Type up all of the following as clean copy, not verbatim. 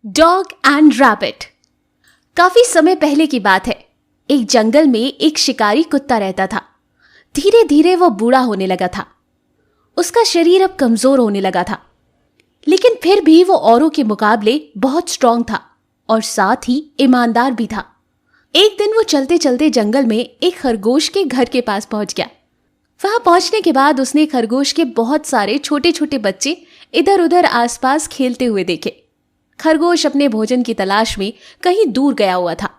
Dog and rabbit. काफी समय पहले की बात है। एक जंगल में एक शिकारी कुत्ता रहता था। धीरे धीरे वो बूढ़ा होने लगा था। उसका शरीर अब कमजोर होने लगा था, लेकिन फिर भी वो औरों के मुकाबले बहुत स्ट्रांग था और साथ ही ईमानदार भी था। एक दिन वो चलते चलते जंगल में एक खरगोश के घर के पास पहुंच गया। वहां पहुंचने के बाद उसने खरगोश के बहुत सारे छोटे छोटे बच्चे इधर उधर आसपास खेलते हुए देखे। खरगोश अपने भोजन की तलाश में कहीं दूर गया हुआ था।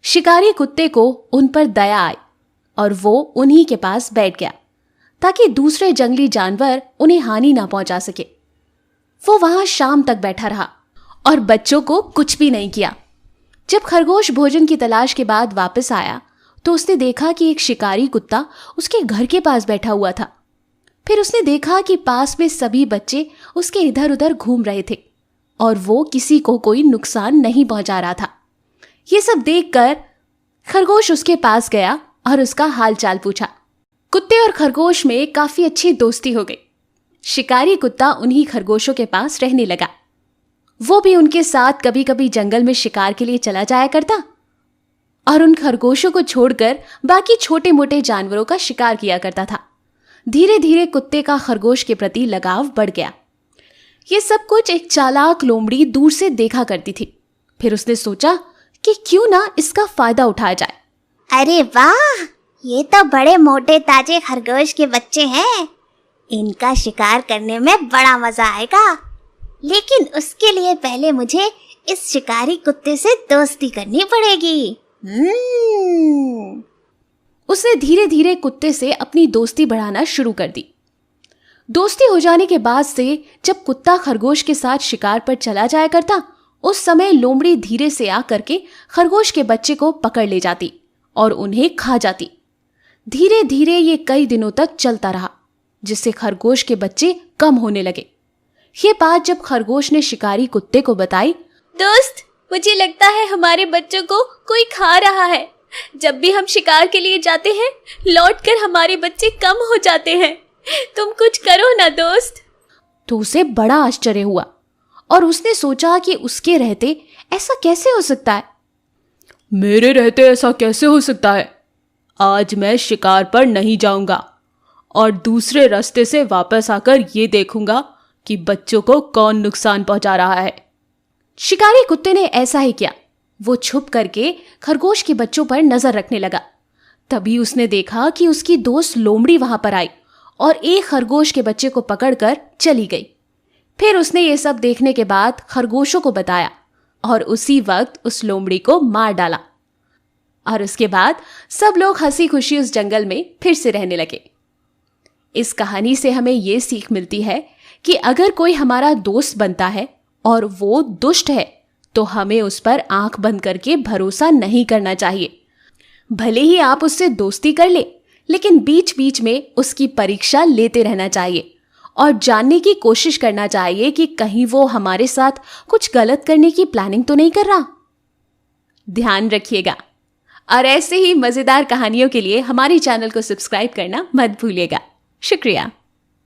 शिकारी कुत्ते को उन पर दया आई और वो उन्हीं के पास बैठ गया ताकि दूसरे जंगली जानवर उन्हें हानि ना पहुंचा सके। वो वहां शाम तक बैठा रहा और बच्चों को कुछ भी नहीं किया। जब खरगोश भोजन की तलाश के बाद वापस आया तो उसने देखा कि एक शिकारी कुत्ता उसके घर के पास बैठा हुआ था। फिर उसने देखा कि पास में सभी बच्चे उसके इधर उधर घूम रहे थे और वो किसी को कोई नुकसान नहीं पहुंचा रहा था। ये सब देखकर खरगोश उसके पास गया और उसका हालचाल पूछा। कुत्ते और खरगोश में काफी अच्छी दोस्ती हो गई। शिकारी कुत्ता उन्हीं खरगोशों के पास रहने लगा। वो भी उनके साथ कभी कभी जंगल में शिकार के लिए चला जाया करता और उन खरगोशों को छोड़कर बाकी छोटे मोटे जानवरों का शिकार किया करता था। धीरे धीरे कुत्ते का खरगोश के प्रति लगाव बढ़ गया। ये सब कुछ एक चालाक लोमड़ी दूर से देखा करती थी। फिर उसने सोचा कि क्यों ना इसका फायदा उठाया जाए। अरे वाह, ये तो बड़े मोटे ताजे खरगोश के बच्चे हैं। इनका शिकार करने में बड़ा मजा आएगा, लेकिन उसके लिए पहले मुझे इस शिकारी कुत्ते से दोस्ती करनी पड़ेगी। उसने धीरे धीरे कुत्ते से अपनी दोस्ती बढ़ाना शुरू कर दी। दोस्ती हो जाने के बाद से जब कुत्ता खरगोश के साथ शिकार पर चला जाया करता, उस समय लोमड़ी धीरे से आकर के खरगोश के बच्चे को पकड़ ले जाती और उन्हें खा जाती। धीरे धीरे ये कई दिनों तक चलता रहा, जिससे खरगोश के बच्चे कम होने लगे। ये बात जब खरगोश ने शिकारी कुत्ते को बताई, दोस्त, मुझे लगता है हमारे बच्चों को कोई खा रहा है। जब भी हम शिकार के लिए जाते हैं, लौटकर हमारे बच्चे कम हो जाते हैं। तुम कुछ करो ना दोस्त। तो उसे बड़ा आश्चर्य हुआ और उसने सोचा कि उसके रहते ऐसा कैसे हो सकता है। मेरे रहते ऐसा कैसे हो सकता है? आज मैं शिकार पर नहीं जाऊंगा और दूसरे रास्ते से वापस आकर ये देखूंगा कि बच्चों को कौन नुकसान पहुंचा रहा है। शिकारी कुत्ते ने ऐसा ही किया। वो छुप करके खरगोश के बच्चों पर नजर रखने लगा। तभी उसने देखा कि उसकी दोस्त लोमड़ी वहां पर आई और एक खरगोश के बच्चे को पकड़कर चली गई। फिर उसने ये सब देखने के बाद खरगोशों को बताया और उसी वक्त उस लोमड़ी को मार डाला। और उसके बाद सब लोग हंसी खुशी उस जंगल में फिर से रहने लगे। इस कहानी से हमें ये सीख मिलती है कि अगर कोई हमारा दोस्त बनता है और वो दुष्ट है तो हमें उस पर आंख बंद करके भरोसा नहीं करना चाहिए। भले ही आप उससे दोस्ती कर ले, लेकिन बीच बीच में उसकी परीक्षा लेते रहना चाहिए और जानने की कोशिश करना चाहिए कि कहीं वो हमारे साथ कुछ गलत करने की प्लानिंग तो नहीं कर रहा। ध्यान रखिएगा और ऐसे ही मजेदार कहानियों के लिए हमारे चैनल को सब्सक्राइब करना मत भूलिएगा। शुक्रिया।